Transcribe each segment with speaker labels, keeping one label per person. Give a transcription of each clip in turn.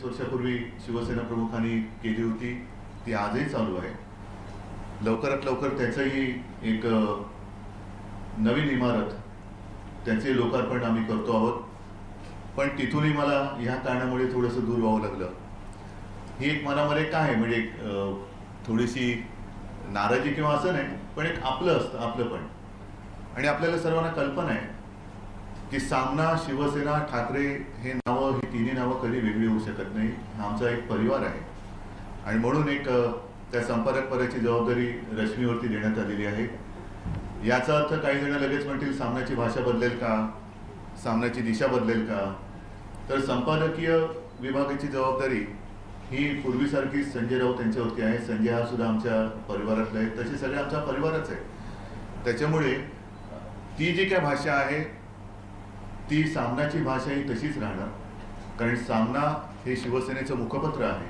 Speaker 1: वर्षापूर्वी शिवसेना प्रमुखांनी केली होती ती आजही चालू आहे। लवकरात लवकर त्याचंही एक नवीन इमारत त्याचे लोकार्पण आम्ही करतो आहोत। पण तिथूनही मला ह्या कारणामुळे थोडंसं दूर व्हावं लागलं। ही एक मनामध्ये काय आहे म्हणजे थोडीशी नाराजी किंवा असं नाही, पण एक आपलं असतं आपलंपण। आणि आपल्याला सर्वांना कल्पना आहे की सामना, शिवसेना, ठाकरे हे नावं, ही तिन्ही नावं कधी वेगळी होऊ शकत नाही। हा आमचा एक परिवार आहे आणि म्हणून एक त्या संपादक पदाची जबाबदारी रश्मीवरती देण्यात आलेली आहे। याचा अर्थ काही जण लगेच म्हणतील सामनाची भाषा बदलेल का, सामनाची दिशा बदलेल का? तर संपादकीय विभागाची जबाबदारी ही पूर्वीसारखी संजय राऊत यांच्यावरती आहे। संजय हा सुद्धा आमच्या परिवारातला आहे, तसे सगळे आमचा परिवारच आहे। त्याच्यामुळे ती जी काय भाषा आहे ती सामनाची भाषा ही तशीच राहणार, कारण सामना हे शिवसेनेचं मुखपत्र आहे।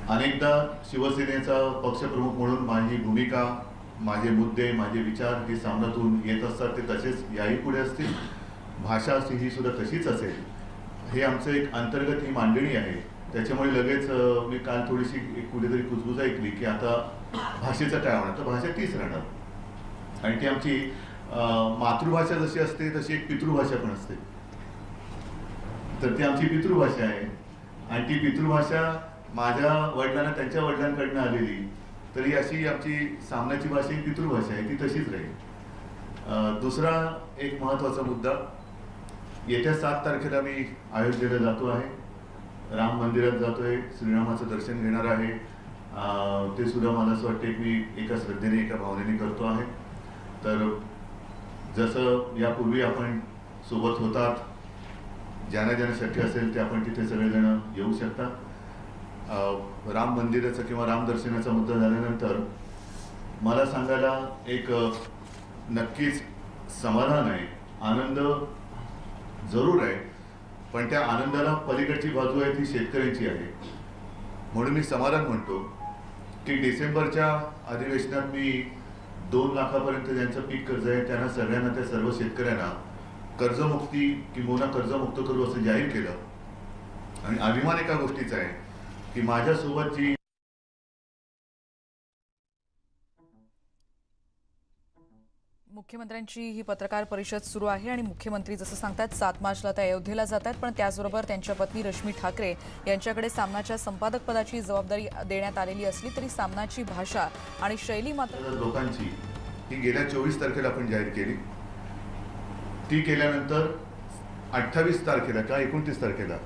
Speaker 1: अनेकदा शिवसेनेचा पक्षप्रमुख म्हणून माझी भूमिका, माझे मुद्दे, माझे विचार हे सामनातून येत असतात, ते तसेच याही पुढे असतील। भाषा ही सुद्धा तशीच असेल, हे आमचं एक अंतर्गत ही मांडणी आहे। त्याच्यामुळे लगेच मी काल थोडीशी कुठेतरी कुजबुज ऐकली की आता भाषेचं काय होणार, तर भाषा तीच राहणार। आणि ती आमची मातृभाषा जशी असते तशी एक पितृभाषा पण असते, तर ती आमची पितृभाषा आहे। आणि ती पितृभाषा माझ्या वडिलांना त्यांच्या वडिलांकडनं आलेली, तरी अशी आमची सामनाची भाषा ही पितृभाषा आहे, ती तशीच राहील। दुसरा एक महत्त्वाचा मुद्दा, येत्या 7 तारखेला मी अयोध्येला जातो आहे, राम मंदिरात जातोय, श्रीरामाचं दर्शन घेणार आहे। ते सुद्धा मला असं वाटते की मी एका श्रद्धेने, एका भावनेने करतो आहे। तर जसं यापूर्वी आपण सोबत होतात, ज्यांना ज्यांना शक्य असेल ते आपण तिथे सगळेजण येऊ शकता। राम मंदिराचा किंवा राम दर्शनाचा मुद्दा झाल्यानंतर मला सांगायला एक नक्कीच समाधान आहे, आनंद जरूर आहे, पण त्या आनंदाला पलीकडची बाजू आहे ती शेतकऱ्यांची आहे। म्हणून मी समाधान म्हणतो की डिसेंबरच्या अधिवेशनात मी 2 लाखापर्यंत ज्यांचं पीक कर्ज आहे त्यांना सगळ्यांना, त्या सर्व शेतकऱ्यांना कर्जमुक्ती किंवा कर्जमुक्त करू असं जाहीर केलं। आणि अभिमान एका गोष्टीचा आहे की माझ्यासोबत जी
Speaker 2: मुख्यमंत्र्यांची ही पत्रकार परिषद सुरू आहे आणि मुख्यमंत्री जसं सांगतात 7 मार्चला ते अयोध्येला जातात, पण त्याचबरोबर त्यांच्या पत्नी रश्मी ठाकरे यांच्याकडे सामनाच्या संपादक पदाची जबाबदारी देण्यात आलेली असली तरी सामनाची भाषा आणि शैली मात्र
Speaker 1: लोकांची ही गेल्या 24 तारखेला आपण जाहीर केली। ती केल्यानंतर 28 तारखेला का 29 तारखेला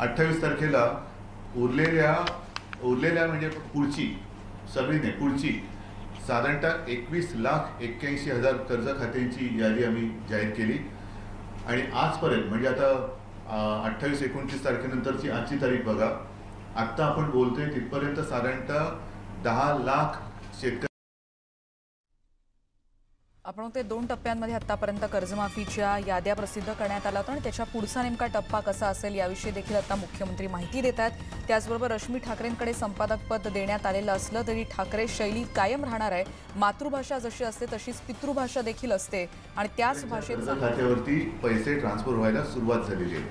Speaker 1: 28 तारखेला उरलेल्या म्हणजे पुढची सगळी नाही, पुढची साधारणतः 21,81,000 कर्ज खात्यांची यादी आम्ही जाहीर केली। आणि आजपर्यंत म्हणजे आता 28-29 तारखेनंतरची आजची तारीख बघा, आत्ता आपण बोलतोय तिथपर्यंत साधारणतः 10 लाख शेतकरी
Speaker 2: आपण ते 2 टप्प्यांमध्ये आतापर्यंत कर्जमाफीच्या याद्या प्रसिद्ध करण्यात आल्या होत्या आणि त्याच्या पुढचा नेमका टप्पा कसा असेल याविषयी देखील आता मुख्यमंत्री माहिती देत आहेत। त्याचबरोबर रश्मी ठाकरेंकडे संपादक पद देण्यात आलेलं असलं तरी ठाकरे शैली कायम राहणार आहे। मातृभाषा जशी असते तशीच पितृभाषा देखील असते आणि त्याच भाषेत
Speaker 1: खात्यावरती पैसे ट्रान्सफर व्हायला सुरुवात झालेली आहे।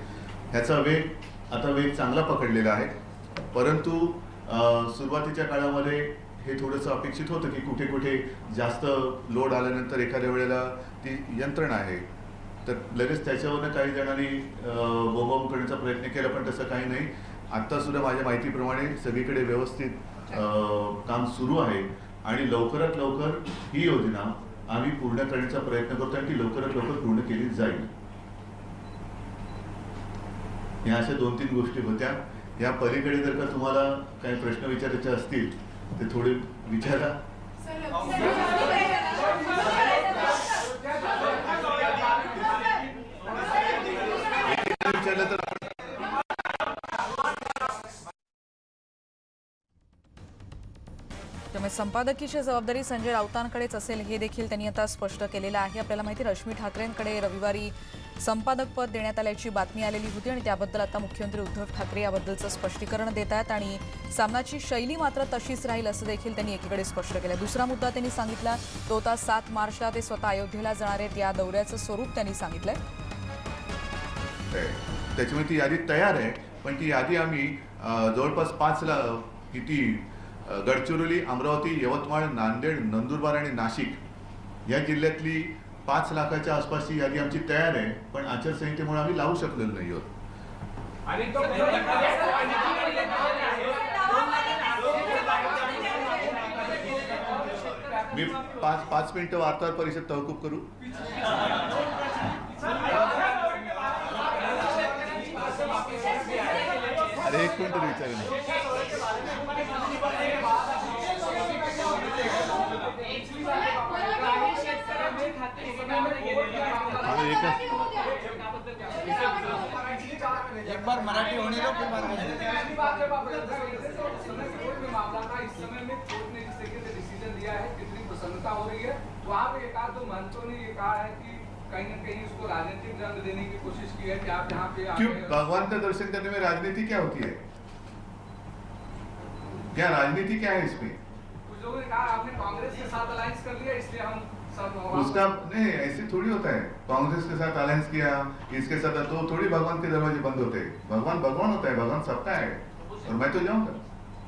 Speaker 1: ह्याचा वेग चांगला पकडलेला आहे, परंतु सुरुवातीच्या काळामध्ये हे थोडंसं अपेक्षित होतं की कुठे कुठे जास्त लोड आल्यानंतर एखाद्या वेळेला ती यंत्रणा आहे तर लगेच त्याच्यावरनं काही जणांनी बोंबाबोंब करण्याचा प्रयत्न केला, पण तसं काही नाही। आत्ता सुद्धा माझ्या माहितीप्रमाणे सगळीकडे व्यवस्थित काम सुरू आहे आणि लवकरात लवकर ही योजना आम्ही पूर्ण करण्याचा प्रयत्न करतो आणि ती लवकरात लवकर पूर्ण केली जाईल। या अशा 2-3 गोष्टी होत्या। या पलीकडे जर का तुम्हाला काही प्रश्न विचारायचे असतील ते थोडे विचारा। विचारलं तर
Speaker 2: त्यामुळे संपादकीची जबाबदारी संजय राऊतांकडेच असेल हे देखील त्यांनी आता स्पष्ट केलेलं आहे। आपल्याला माहिती रश्मी ठाकरेंकडे रविवारी संपादक पद देण्यात आल्याची बातमी आलेली होती आणि त्याबद्दल आता मुख्यमंत्री उद्धव ठाकरे याबद्दलचं स्पष्टीकरण देत आहेत आणि सामनाची शैली मात्र तशीच राहील असं देखील त्यांनी एकीकडे स्पष्ट केलं। दुसरा मुद्दा त्यांनी सांगितला तो होता 7 मार्चला ते स्वतः अयोध्येला जाणार आहेत, या दौऱ्याचं स्वरूप त्यांनी सांगितलंय।
Speaker 1: त्याच्यामुळे ती यादी तयार आहे, पण ती यादी आम्ही जवळपास 5 किती गडचिरोली, अमरावती, यवतमाळ, नांदेड, नंदुरबार आणि नाशिक या जिल्ह्यातली 5 लाखाच्या आसपासची यादी आमची तयार आहे, पण आचारसंहितेमुळे आम्ही लावू शकलेलो नाही आहोत. मी 5 मिनिटं वार्ताहर परिषद तहकूब करू. अरे 1 मिनिट विचारेल.
Speaker 3: एक बार मराठी होने दो फिर बात करेंगे।
Speaker 4: डिसीजन दिया है, कितनी प्रसन्नता हो रही है वहाँ पे। एक आध दो मंचों ने ये कहा है कि कहीं न कहीं उसको राजनीतिक रंग देने की कोशिश की है कि आप यहाँ पे
Speaker 1: क्यों भगवान का दर्शन करने में राजनीति क्या होती है? क्या राजनीति क्या है इसमें?
Speaker 4: कुछ लोगों ने कहा आपने कांग्रेस के साथ अलायंस कर लिया इसलिए हम सब
Speaker 1: उसका नहीं, ऐसे थोड़ी होता है. कांग्रेस के साथ अलायंस किया, इसके साथ तो थोड़ी भगवान के दरवाजे बंद होते हैं. भगवान भगवान होता है, भगवान सबका है और मैं तो जाऊंगा.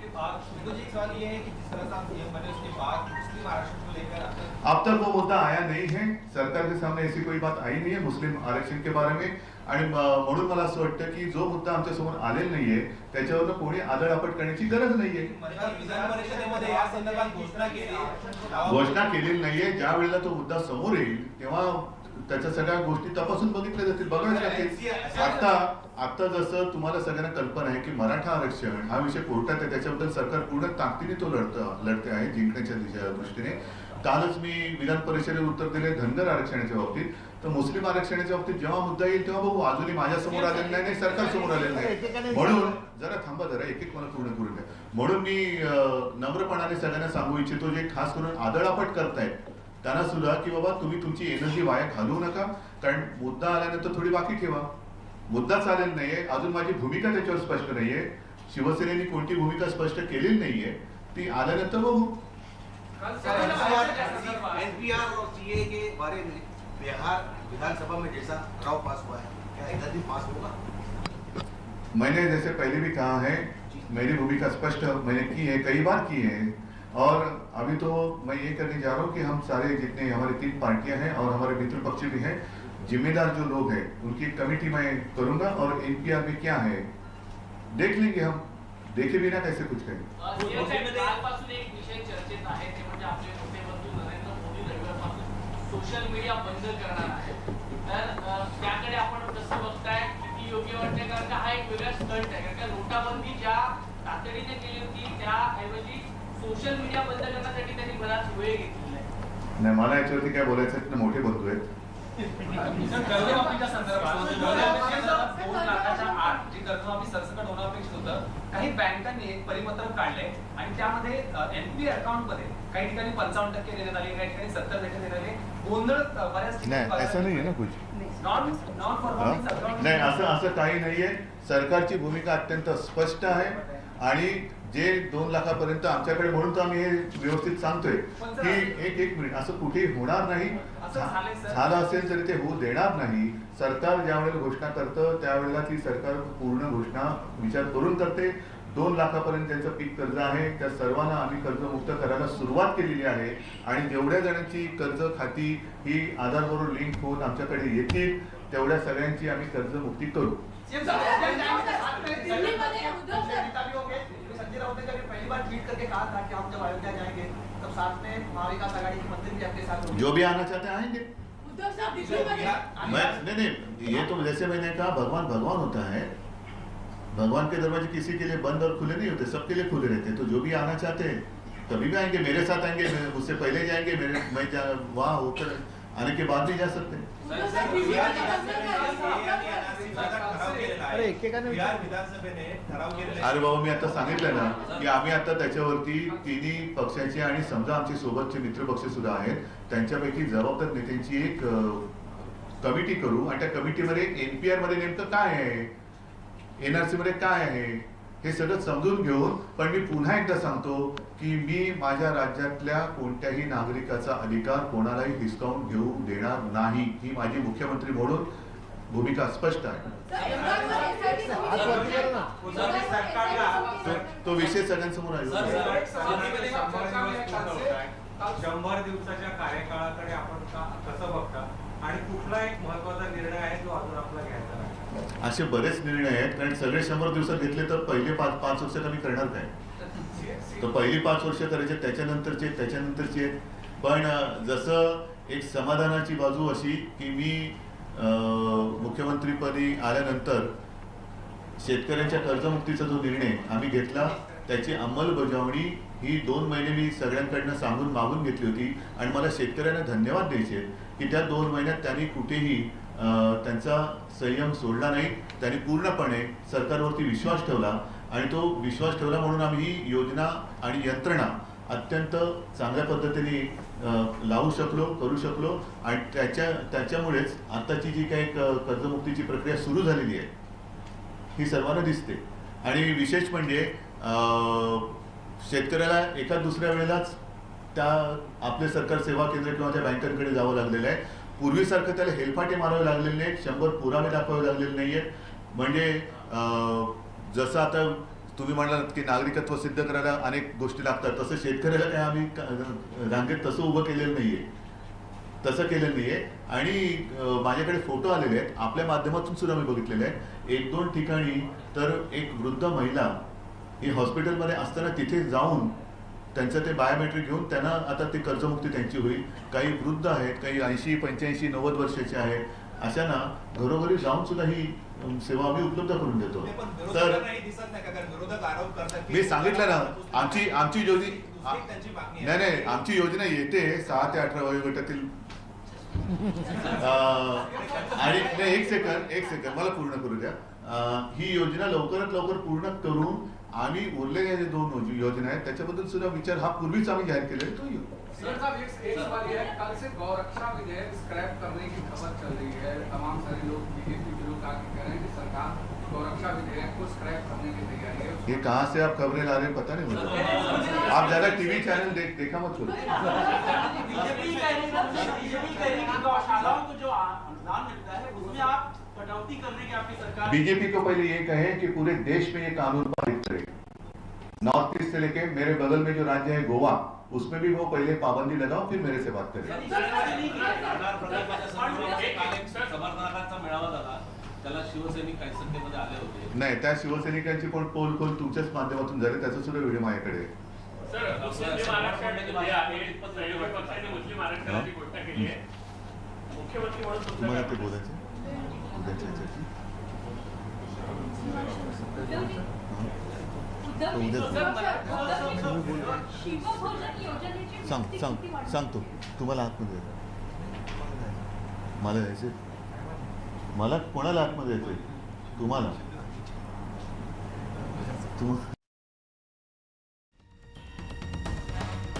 Speaker 3: देखो जी, सवाल ये है कि जिस तरह से आप सीएम बने उसके बाद मुस्लिम आरक्षण को लेकर
Speaker 1: अब तक वो मुद्दा आया नहीं है. सरकार के सामने ऐसी कोई बात आई नहीं है मुस्लिम आरक्षण के बारे में. आणि म्हणून मला असं वाटतं की जो मुद्दा आमच्या समोर आलेला नाहीये त्याच्यावर कोणी आदळआपट करण्याची गरज नाहीये.
Speaker 3: विधान परिषदेमध्ये या संदर्भात घोषणा केली,
Speaker 1: घोषणा केलेली नाहीये. ज्या वेळेला तो मुद्दा समोर येईल तेव्हा त्याच्या सगळ्या गोष्टी तपासून बघितल्या जातील, बघायला लागतील. आता जसं तुम्हाला सगळ्यांना कल्पना आहे की मराठा आरक्षण हा विषय कोर्टात आहे, त्याच्याबद्दल सरकार पूर्ण ताकदीने तो लढते आहे जिंकण्याच्या दृष्टीने. कालच मी विधान परिषदेत उत्तर दिले धनगर आरक्षणाच्या बाबतीत. तर मुस्लिम आरक्षणाच्या बाबतीत जेव्हा मुद्दा येईल तेव्हा बघू. अजूनही माझ्या समोर आलेलं नाही, सरकार समोर आलेलं नाही. म्हणून जरा थांबा, जरा एक एक मला पूर्ण करून द्या. म्हणून मी नम्रपणाने सगळ्यांना सांगू इच्छितो जे खास करून आदळआपट करतायत त्यांना सुद्धा की बाबा तुम्ही तुमची एनर्जी वाया घालवू नका. कारण मुद्दा आल्यानंतर थोडी बाकी ठेवा. मुद्दाच आलेला नाहीये, अजून माझी भूमिका त्याच्यावर स्पष्ट नाहीये. शिवसेनेने कोणती भूमिका स्पष्ट केलेली नाहीये, ती आल्यानंतर बघू.
Speaker 5: एनपीआर और सीए के बारे में बिहार विधानसभा में जैसा ठराव पास हुआ है, क्या इधर भी पास होगा?
Speaker 1: मैंने जैसे पहले भी कहा है, मेरी भूमिका स्पष्ट मैंने की है, कई बार की है. और अभी तो मैं ये करने जा रहा हूँ कि हम सारे जितने हमारी 3 पार्टियां हैं और हमारे मित्र पक्ष भी हैं, जिम्मेदार जो लोग हैं उनकी एक कमेटी मैं करूंगा और एनपीआर में क्या है देख लेंगे. हम देखे बिना कैसे कुछ करें.
Speaker 6: कालपासून एक विषय चर्चेत आहे ते म्हणजे आपले मोठे बंधू नरेंद्र मोदी रविवारपासून सोशल मीडिया बंद करणार आहे. तर त्याकडे आपण कसं बघताय, किती योग्य वाटते? कारण का हा एक वेगळा स्टंट आहे. कारण का नोटाबंदी ज्या तातडीने केली होती त्याऐवजी सोशल मीडिया बंद करण्यासाठी त्यांनी बराच वेळ घेतलेला आहे.
Speaker 1: नाही, मला याच्यावरती काय बोलायचं आहे, मोठे बंधू आहेत.
Speaker 7: कर्जमाफीच्या संदर्भात 2 लाखाच्या आत जी कर्जमाफी सरसकट होणं अपेक्षित होतं, काही बँकांनी एक परिपत्रक काढले आणि त्यामध्ये एनपी अकाउंट मध्ये काही ठिकाणी 55% देण्यात आले, काही ठिकाणी 70% देण्यात आले. गोंधळ बऱ्याच
Speaker 1: नाही, ऐसा नाही आहे ना कुछ.
Speaker 7: नॉन परफॉर्मिंग अकाउंट
Speaker 1: नाही, असं काही नाहीये. सरकारची भूमिका अत्यंत स्पष्ट आहे आणि जे 2 लाखापर्यंत आमच्याकडे, म्हणून तर आम्ही हे व्यवस्थित सांगतोय की एक मिनिट, असं कुठेही होणार नाही. झालं असेल तरी ते होऊ देणार नाही. सरकार ज्या वेळेला घोषणा करतं त्यावेळेला ती सरकार पूर्ण घोषणा विचार करून करते. 2 लाखापर्यंत त्यांचं पीक कर्ज आहे, त्या सर्वांना आम्ही कर्जमुक्त करायला सुरुवात केलेली आहे आणि जेवढ्या जणांची कर्ज खाती ही आधारबरोबर लिंक होऊन आमच्याकडे येतील तेवढ्या सगळ्यांची आम्ही कर्जमुक्ती करू.
Speaker 5: संजय राउत ने जब पहली बार ट्वीट करके कहा था कि हम जब अयोध्या जाएंगे तब साथ में महाविकास आघाड़ी के मंत्री भी आपके साथ होंगे.
Speaker 1: जो भी आना चाहते हैं आएंगे. नहीं, ये तो जैसे मैंने कहा भगवान भगवान होता है. भगवान के दरवाजे किसी के लिए बंद और खुले नहीं होते, सबके लिए खुले रहते हैं. तो जो भी आना चाहते हैं कभी भी आएंगे, मेरे साथ आएंगे, उससे पहले जाएंगे, वहाँ होकर आने के बाद भी जा सकते हैं. अरे बाबा, मी आता सांगितलं ना की आम्ही आता त्याच्यावरती तिन्ही पक्षाचे आणि समजा आमचे सोबतचे मित्र पक्ष सुद्धा आहेत त्यांच्यापैकी जबाबदार नेत्यांची एक कमिटी करू आणि त्या कमिटीमध्ये एनपीआर मध्ये नेमकं काय आहे, एनआरसी मध्ये काय आहे हे सगळं समजून घेऊन. पण मी पुन्हा एकदा सांगतो की मी माझ्या राज्यातल्या कोणत्याही नागरिकाचा अधिकार कोणालाही हिसकावून घेऊ देणार नाही. ही माझी मुख्यमंत्री म्हणून भूमिका स्पष्ट आहे.
Speaker 5: मोदी सरकारला
Speaker 1: तो विषय सगळ्यांसमोर आहे.
Speaker 4: एक सवाल चर्चा में कल से
Speaker 8: 100 दिवसाच्या कार्यकाळाकडे आपण कसं बघता आणि कुठला एक महत्त्वाचा निर्णय आहे जो अजून आपला घ्यायचा आहे?
Speaker 1: असे बरेच निर्णय आहेत, कारण सगळे 100 दिवसात घेतले तर पहिले 5 वर्षात आम्ही करणार काय? तर पहिली 5 वर्ष करायचे, त्याच्यानंतरचे. पण जसं एक समाधानाची बाजू अशी की मी मुख्यमंत्रीपदी आल्यानंतर शेतकऱ्यांच्या कर्जमुक्तीचा जो निर्णय आम्ही घेतला त्याची अंमलबजावणी ही 2 महिने मी सगळ्यांकडनं मागून घेतली होती. आणि मला शेतकऱ्यांना धन्यवाद द्यायचे की त्या 2 महिन्यात त्यांनी कुठेही त्यांचा संयम सोडला नाही. त्यांनी पूर्णपणे सरकारवरती विश्वास ठेवला आणि तो विश्वास ठेवला म्हणून आम्ही ही योजना आणि यंत्रणा अत्यंत चांगल्या पद्धतीने लावू शकलो, करू शकलो. आणि त्याच्यामुळेच आत्ताची जी काही कर्जमुक्तीची प्रक्रिया सुरू झालेली आहे ही सर्वांना दिसते. आणि विशेष म्हणजे शेतकऱ्याला एका दुसऱ्या वेळेलाच आपले सरकार सेवा केंद्र किंवा त्या बँकांकडे जावं लागलेलं आहे. पूर्वीसारखं त्याला हेलपाटे मारावे लागलेले नाहीत, 100 पुरावे दाखवावे लागलेले नाहीयेत. म्हणजे जसं आता तुम्ही म्हणालात की नागरिकत्व सिद्ध करायला अनेक गोष्टी लागतात, तसं शेतकऱ्याला काय आम्ही रांगेत तसं उभं केलेलं नाहीये, तसं केलेलं नाहीये. आणि माझ्याकडे फोटो आलेले आहेत, आपल्या माध्यमातून सुद्धा मी बघितलेले आहेत. 1-2 ठिकाणी तर एक वृद्ध महिला ही हॉस्पिटलमध्ये असताना तिथे जाऊन त्यांचं ते बायोमेट्रिक घेऊन त्यांना आता ते कर्जमुक्ती त्यांची होईल. काही वृद्ध आहेत, काही 80, 85, 90 वर्षाचे आहेत. अशांना घरोघरी जाऊन सुद्धा ही सेवा आम्ही उपलब्ध करून देतो. तर
Speaker 3: दिसत नाही का? कारण विरोधक आरोप करतात की
Speaker 1: मी सांगितलं ना, आमची योजना
Speaker 3: त्यांची मागणी
Speaker 1: नाही, आमची योजना येते 6 ते 18 वयोगटातील. आणि नाही, एक सेकंद मला पूर्ण करू द्या. ही योजना लवकरात लवकर पूर्ण करून आम्ही उरलेल्या जे 2 योजना आहेत त्याच्याबद्दल सुद्धा विचार हा पूर्वीच आम्ही जाहीर केलेला तो येऊ.
Speaker 4: सीएम साहब एक सवाल ये है, कल से गौरक्षा विधेयक स्क्रैप करने की खबर चल रही है. तमाम सारे लोग बीजेपी के लोग आके कह रहे हैं कि सरकार गौरक्षा विधेयक को स्क्रैप करने की तैयारी है.
Speaker 1: ये कहाँ से आप खबरें ला रहे हैं पता नहीं मुझे. आप ज्यादा टीवी चैनल देखा मत करो.
Speaker 6: बीजेपी कह रही कि गौशालाओं को जो अनुदान मिलता है उसमें आप कटौती करने की आपकी सरकार.
Speaker 1: बीजेपी को पहले ये कहे कि पूरे देश में ये कानून पारित करे. नॉर्थ ईस्ट से लेके मेरे बगल में जो राज्य है गोवा, उसमें भी वो पहले पाबंदी लगाओ, फिर मेरे से बात करें.
Speaker 7: समर्थनाचा मेळावा झाला, त्याला शिवसैनिक काही संख्येमध्ये आले होते.
Speaker 1: नाही, त्या शिवसैनिकांची पण पोल तुमच्याच माध्यमातून झाले, त्याचा सुद्धा व्हिडिओ माझ्याकडे आहे.
Speaker 6: मुस्लिम आरक्षणाची घोषणा केली आहे. मुख्यमंत्री म्हणून
Speaker 1: तुम्हाला ते बोलायचं उद्याच्या याच्याशी. सांगतो तुम्हाला आतमध्ये मला यायचे. मला कोणाला आतमध्ये यायचंय? तुम्हाला.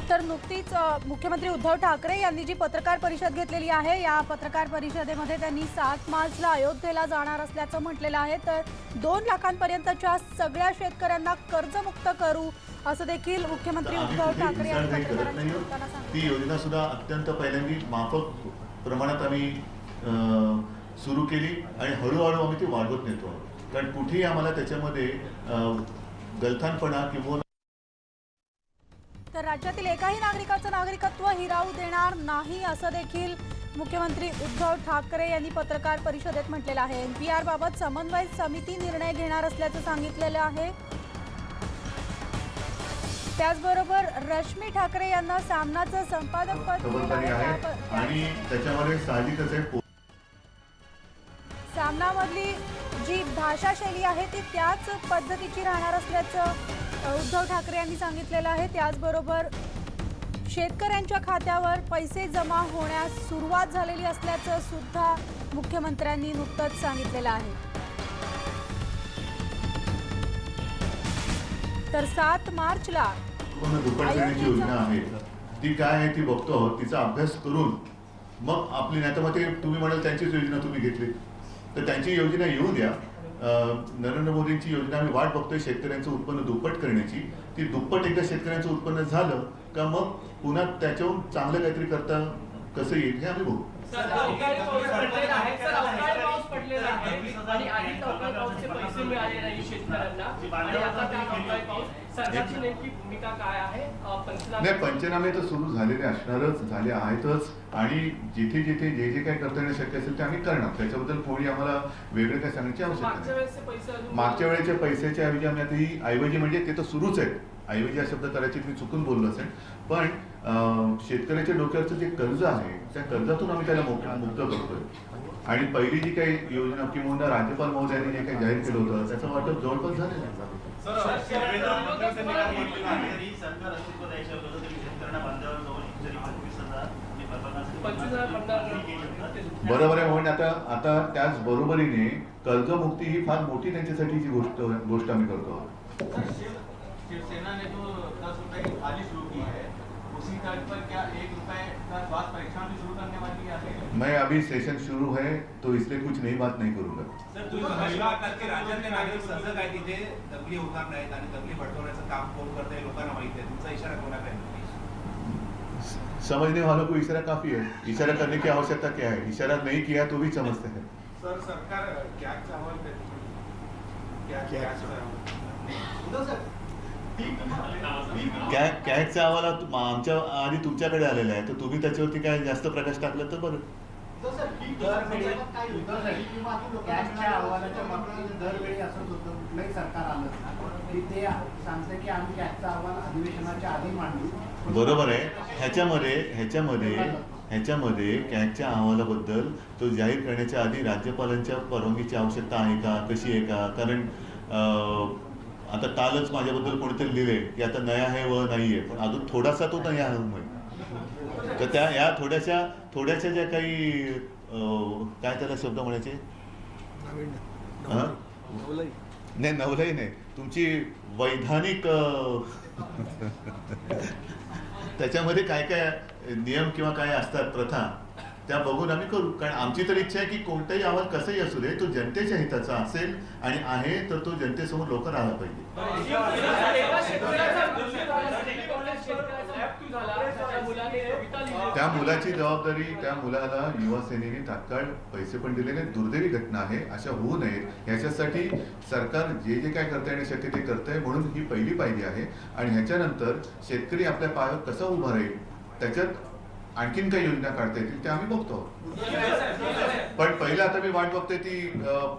Speaker 9: तर नुकतीच मुख्यमंत्री उद्धव ठाकरे यांनी जी पत्रकार परिषद घेतलेली आहे, या पत्रकार परिषदेमध्ये त्यांनी 7 मार्चला अयोध्येला जाणार असल्याचं म्हटलेलं आहे. तर 2 लाखांपर्यंतच्या सगळ्या शेतकऱ्यांना कर्जमुक्त करू असं देखील मुख्यमंत्री उद्धव ठाकरे यांनी पत्रकारांशी बोलताना सांगितलं.
Speaker 1: ती योजना सुद्धा अत्यंत पहिल्यांदा माफक प्रमाणात आम्ही सुरू केली आणि हळूहळू आम्ही ती वाढवत नेतो. कारण कुठेही आम्हाला त्याच्यामध्ये गलथानपणा किंवा
Speaker 9: तर राज्यातील एकाही नागरिकाचं नागरिकत्व हिरावू देणार नाही असं देखील मुख्यमंत्री उद्धव ठाकरे यांनी पत्रकार परिषदेत म्हटलेलं आहे. NPR बाबत समन्वय समिती निर्णय घेणार असल्याचं सांगितलेलं आहे. त्याचबरोबर रश्मी ठाकरे यांना सामनाचं संपादक पद
Speaker 1: खबरदारी आहे आणि त्याच्यामध्ये साहजिकच आहे
Speaker 9: सामनामधली जी भाषा शैली आहे ती त्याच पद्धतीची राहणार असल्याचं उद्धव ठाकरे यांनी सांगितलेलं आहे. त्याचबरोबर शेतकऱ्यांच्या खात्यावर पैसे जमा होण्यास सुरुवात झालेली असल्याचं सुद्धा मुख्यमंत्र्यांनी नुकतंच सांगितलेलं आहे. तर 7 मार्चला
Speaker 1: दुप्पट करण्याची योजना आहे ती काय आहे ती बघतो आहोत. तिचा अभ्यास करून मग आपली नाही तर मग ते तुम्ही म्हणाल त्यांचीच योजना तुम्ही घेतली तर त्यांची योजना येऊ द्या. नरेंद्र मोदींची योजना आम्ही वाट बघतोय शेतकऱ्यांचं उत्पन्न दुप्पट करण्याची. ती दुप्पट एकदा शेतकऱ्यांचं उत्पन्न झालं का मग पुन्हा त्याच्याहून चांगलं काहीतरी करता कसं येईल हे आम्ही बघू.
Speaker 6: अवकाळी पाऊस पडलेला आहे आणि अनेक अवकाळी पाऊसचे पैसे मिळाले नाही शेतकऱ्यांना. शेतकऱ्यांना आणि आता त्या मागताय पाऊस सरकारची नेमकी भूमिका काय आहे
Speaker 1: नाही, पंचनामे तर सुरू झालेले असणारच, झाले आहेतच, आणि जिथे जिथे जे जे काय करता येणं शक्य असेल ते आम्ही करणार. त्याच्याबद्दल कोणी आम्हाला वेगळं काय सांगण्याची आवश्यकता
Speaker 6: मागच्या
Speaker 1: नाही.
Speaker 6: वेळेसचे पैसे अजून-
Speaker 1: मागच्या वेळेच्या पैशाच्या ऐवजी आम्ही आता ही ऐवजी म्हणजे ते तर सुरूच आहे, ऐवजी हा शब्द कदाचित मी चुकून बोललो असेल, पण शेतकऱ्याच्या डोक्यावरचं जे कर्ज आहे त्या कर्जातून आम्ही त्याला मुक्त करतोय. आणि पहिली जी काही योजना किंवा राज्यपाल महोदयांनी जे काही जाहीर केलं होतं त्याचं वाटप जवळपास झालेलं आहे.
Speaker 5: सरकार अस्तित्व द्यायच्या अगोदर तरी शेतकऱ्यांना बांधावर जाऊन जरी 25,000 आणि परवानाचं
Speaker 6: 25,000
Speaker 1: बरोबर आहे. म्हणून आता त्याच बरोबरीने कर्जमुक्ती ही फार मोठी त्यांच्यासाठीची गोष्ट आम्ही करतो आहोत.
Speaker 3: शिवसेना ने जो 10 रुपए की थाली शुरू की है, उसी तर्ज पर क्या 1 रुपए का स्वास्थ्य परीक्षण भी शुरू करने वाली है?
Speaker 1: मैं अभी सेशन शुरू है तो इसलिए कुछ नई बात नहीं करूंगा.
Speaker 5: सर, तुम्ही महिला करते राज्यातले नागरिक सजग आहे तिथे दंगली होणार नाहीत आणि दंगली भडकवण्याचं काम कोण करतंय लोकांना माहिती आहे. तुमचा इशारा कोणाकडे आहे?
Speaker 1: समझने वालों को इशारा काफी है. इशारा करने की आवश्यकता क्या है? इशारा नहीं किया तो भी समझते हैं.
Speaker 8: सर, सरकार कॅगचा अहवाल
Speaker 1: कॅगचा अहवाल आमच्या आधी तुमच्याकडे आलेला आहे, तर तुम्ही त्याच्यावरती काय जास्त प्रकाश टाकला तर बरं.
Speaker 10: कॅगच्या अहवालाच्या बाबतीत दरवेळी असंच होतं, कुठलंही सरकार आलं की ते सांगतं की आम्ही कॅगचा अहवाल अधिवेशनाच्या आधी मांडू.
Speaker 1: बरोबर आहे. ह्याच्यामध्ये कॅगच्या अहवालाबद्दल तो जाहीर करण्याच्या आधी राज्यपालांच्या परवानगीची आवश्यकता आहे का, कशी आहे का? कारण आता कालच माझ्याबद्दल कोणीतरी लिहिले की आता नया है व नाही आहे, पण अजून थोडासा तो नया आहे. तर त्या या थोड्याशा ज्या काही काय त्याला शब्द म्हणायचे, नाही नवलही नाही, तुमची वैधानिक त्याच्यामध्ये काय काय नियम किंवा काय असतात प्रथा, त्या बघून आम्ही करू. कारण आमची तर इच्छा आहे की कोणताही अहवाल कसंही असू दे तो जनतेच्या हिताचा असेल आणि आहे तर तो जनतेसमोर लवकर आला पाहिजे. त्या मुलाची जबाबदारी, त्या मुलाला युवा सेनेने तात्काळ पैसे पण दिलेले. दुर्दैवी घटना आहे, अशा होऊ नयेत याच्यासाठी सरकार जे जे काय करता येणे शक्य ते करतंय, म्हणून ही पहिली पायरी आहे. आणि ह्याच्यानंतर शेतकरी आपल्या पायावर कसा उभा राहील त्याच्यात आणखीन काही योजना काढता येतील त्या आम्ही बघतो. पण पहिलं आता मी वाट बघतोय ती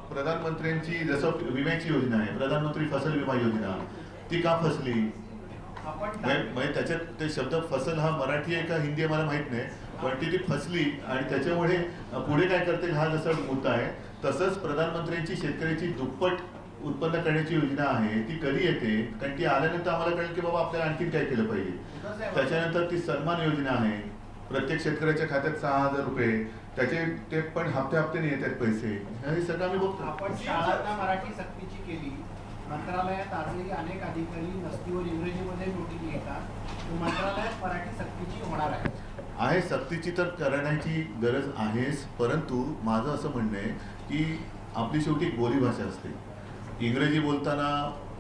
Speaker 1: प्रधानमंत्र्यांची, जसं विम्याची योजना आहे प्रधानमंत्री फसल विमा योजना, ती का फसली? म्हणजे त्याच्यात ते शब्द फसल हा मराठी आहे का हिंदी आहे मला माहित नाही, पण ती फसली आणि त्याच्यामुळे पुढे काय करतील हा जसा मुद्दा आहे. तसंच प्रधानमंत्र्यांची शेतकऱ्याची दुप्पट उत्पन्न करण्याची योजना आहे, ती कधी येते? कारण ती आल्यानंतर आम्हाला कळेल की बाबा आपल्याला आणखीन काय केलं पाहिजे. त्याच्यानंतर ती सन्मान योजना आहे, प्रत्येक शेतकऱ्याच्या खात्यात 6,000 रुपये, त्याचे ते पण हप्त्याने येतात पैसे. हे सगळं आम्ही बघतो.
Speaker 10: आपण शाळांना मराठी सक्तीची केली, मंत्रालयात आजही अनेक अधिकारी नसतीवर इंग्रजीमध्ये नोटीस लिहितात, मंत्रालयात मराठी सक्तीची होणार आहे.
Speaker 1: सक्तीची तर करण्याची गरज आहेच, परंतु माझं असं म्हणणं आहे की आपली शेवटी बोलीभाषा असते. इंग्रजी बोलताना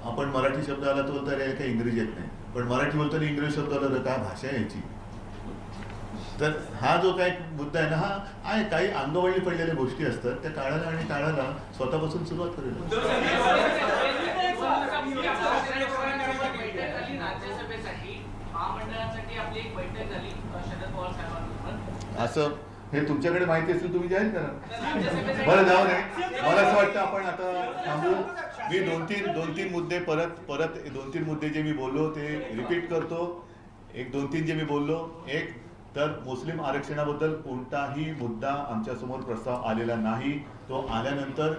Speaker 1: आपण मराठी शब्द आला तर बोलता येईल, काही इंग्रजी येत नाही, पण मराठी बोलताना इंग्रजी शब्द आला तर काय भाषा आहे याची? तर हा जो काही मुद्दा आहे ना, हा आहे काही अंगवळणी पडलेल्या गोष्टी असतात, त्या काळाला आणि टाळायला स्वतःपासून सुरुवात करेल.
Speaker 6: राज्यसभेसाठी महामंडळासाठी आपली एक बैठक झाली शरद पवार साहेबांबरोबर.
Speaker 1: असं हे तुमच्याकडे माहिती असेल तुम्ही जाहीर करा. बरं जाऊ नये, मला असं वाटतं आपण आता थांबू. मी दोन तीन मुद्दे परत 2-3 मुद्दे जे मी बोललो ते रिपीट करतो. 2-3 जे मी बोललो, एक तर मुस्लिम आरक्षणाबद्दल कोणताही मुद्दा आमच्यासमोर प्रस्ताव आलेला नाही. तो आल्यानंतर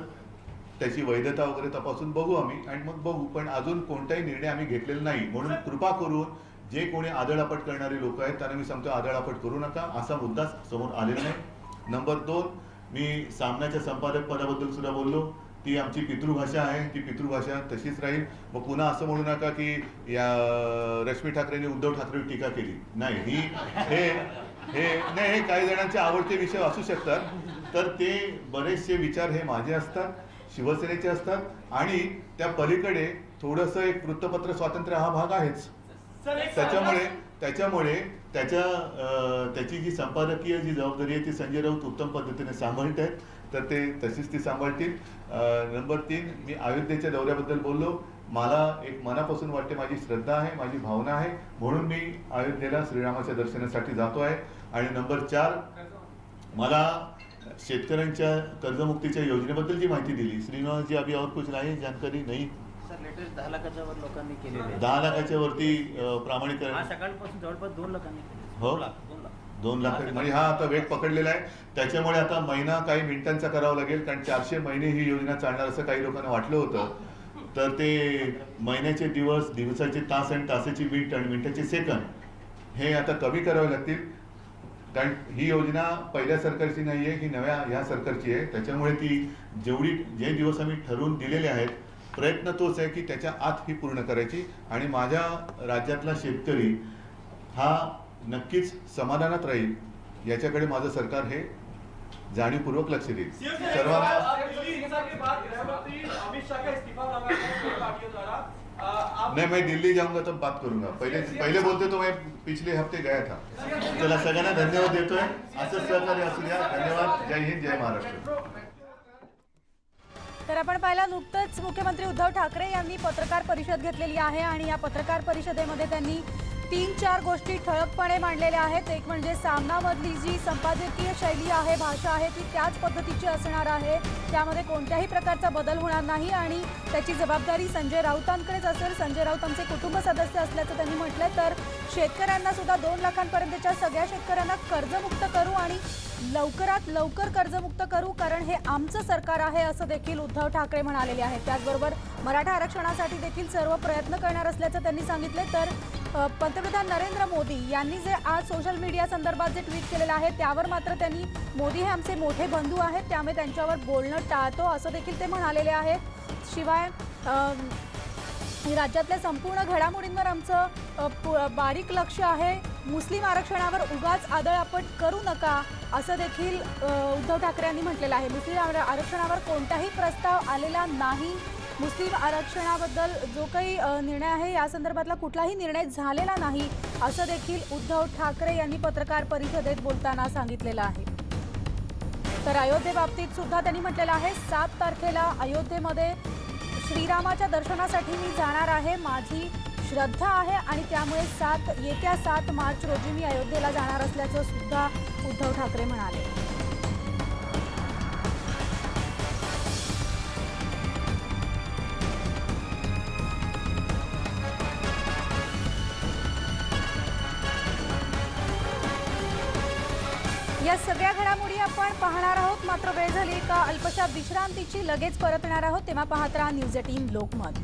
Speaker 1: त्याची वैधता वगैरे तपासून बघू आम्ही आणि मग बघू, पण अजून कोणताही निर्णय आम्ही घेतलेला नाही. म्हणून कृपा करून जे कोणी आदळापट करणारे लोक आहेत त्यांना मी सांगतो, आदळापट करू नका, असा मुद्दा समोर आलेला नाही. नंबर 2, मी सामनाच्या संपादक पदाबद्दल सुद्धा बोललो. ती आमची पितृभाषा आहे, ती पितृभाषा तशीच राहील. मग पुन्हा असं म्हणू नका की या रश्मी ठाकरेंनी उद्धव ठाकरेवर टीका केली. नाही, हे काही जणांचे आवडते विषय असू शकतात, तर ते बरेचसे विचार हे माझे असतात, शिवसेनेचे असतात, आणि त्या पलीकडे थोडंसं एक वृत्तपत्र स्वातंत्र्य हा भाग आहेच. त्याच्यामुळे त्याची जी संपादकीय जी जबाबदारी आहे ती संजय राऊत उत्तम पद्धतीने सांभाळत आहेत. तर ते तशीच ती सांभाळतील. नंबर 3, मी अयोध्येच्या दौऱ्याबद्दल बोललो. मला एक मनापासून वाटते, माझी श्रद्धा आहे, माझी भावना आहे, म्हणून मी अयोध्येला श्रीरामाच्या दर्शनासाठी जातो आहे. आणि नंबर 4, मला शेतकऱ्यांच्या कर्जमुक्तीच्या योजनेबद्दल जी माहिती दिली. श्रीनिवास जी अभी और कुछ नाही जानकारी नाही.
Speaker 10: सर लेटेस्ट 10 लाखाच्या वर लोकांनी केलेले आहे.
Speaker 1: 10 लाखाच्या वरती प्रामाणिकरण.
Speaker 10: आज सकाळपासून जवळपास 2 लाखांनी केले.
Speaker 1: हो, 2 लाख म्हणजे हा आता वेग पकडलेला आहे. त्याच्यामुळे आता महिना काही मिनिटांचा करावा लागेल, कारण 400 महिने ही योजना चालणार असं काही लोकांना वाटलं होतं. तर ते महिन्याचे दिवस, दिवसाचे तास आणि तासाची मिनिट आणि मिनिटाचे सेकंद हे आता कमी करावे लागतील. कारण ही योजना पहिल्या सरकारची नाही आहे, ही नव्या ह्या सरकारची आहे. त्याच्यामुळे ती जे दिवस आम्ही ठरवून दिलेले आहेत, प्रयत्न तोच आहे की त्याच्या आत ही पूर्ण करायची. आणि माझ्या राज्यातला शेतकरी हा नक्कीच समाधानात राहील, याच्याकडे माझं सरकार हे जाणीवपूर्वक लक्ष देईल. सर्वांना नहीं, मैं दिल्ली जाऊंगा तब बात करूंगा. पहिले बोलते तो मैं पिछले हफ्ते गया था. चला, सगळ्यांना धन्यवाद देतोय. असंच सहकार्य असू द्या. धन्यवाद. जय हिंद, जय महाराष्ट्र.
Speaker 9: तर आपण पाहिलं, नुकतंच मुख्यमंत्री उद्धव ठाकरे यांनी पत्रकार परिषद घेतलेली आहे आणि या पत्रकार परिषदेमध्ये त्यांनी 3-4 गोष्टी ठळकपणे मांडलेल्या आहेत. एक म्हणजे सामनामधली जी संपादकीय शैली आहे, भाषा आहे, ती त्याच पद्धतीची असणार आहे. त्यामध्ये कोणत्याही प्रकारचा बदल होणार नाही आणि त्याची जबाबदारी संजय राऊतांकडेच असेल. संजय राऊत आमचे कुटुंब सदस्य असल्याचं त्यांनी म्हटलं. तर शेतकऱ्यांना सुद्धा 2 लाखांपर्यंतच्या सगळ्या शेतकऱ्यांना कर्जमुक्त करू आणि लवकरात लवकर कर्जमुक्त करू, कारण हे आमचं सरकार आहे असं देखील उद्धव ठाकरे म्हणालेले आहेत. त्याचबरोबर मराठा आरक्षणासाठी देखील सर्व प्रयत्न करणार असल्याचं त्यांनी सांगितले. तर पंतप्रधान नरेंद्र मोदी यांनी जे आज सोशल मीडिया संदर्भात जे ट्विट केलेलं आहे, त्यावर मात्र त्यांनी मोदी हे आमचे मोठे बंधू आहेत, त्यामुळे त्यांच्यावर बोलणं टाळतो असं देखील ते म्हणालेले आहेत. शिवाय राज्यातल्या संपूर्ण घडामोडींवर आमचं बारीक लक्ष आहे. मुस्लिम आरक्षणावर उगाच आदळआपट करू नका असं देखील उद्धव ठाकरे यांनी म्हटलेलं आहे. मुस्लिम आरक्षणावर कोणताही प्रस्ताव आलेला नाही. मुस्लिम आरक्षणाबद्दल जो काही निर्णय आहे, या संदर्भातला कुठलाही निर्णय झालेला नाही असं देखील उद्धव ठाकरे यांनी पत्रकार परिषदेत बोलताना सांगितलेलं आहे. तर अयोध्येबाबतीत सुद्धा त्यांनी म्हटलेलं आहे, 7 तारखेला अयोध्येमध्ये श्रीरामाच्या दर्शनासाठी मी जाणार आहे. माझी श्रद्धा आहे आणि त्यामुळे येत्या 7 मार्च रोजी मी अयोध्येला जाणार असल्याचं सुद्धा उद्धव ठाकरे म्हणाले. या सगळ्या घडामोडी आपण पाहणार आहोत. मात्र वेळ झाली का अल्पशा विश्रांतीची, लगेच परतणार आहोत. तेव्हा पाहत राहा न्यूज 18 लोकमत.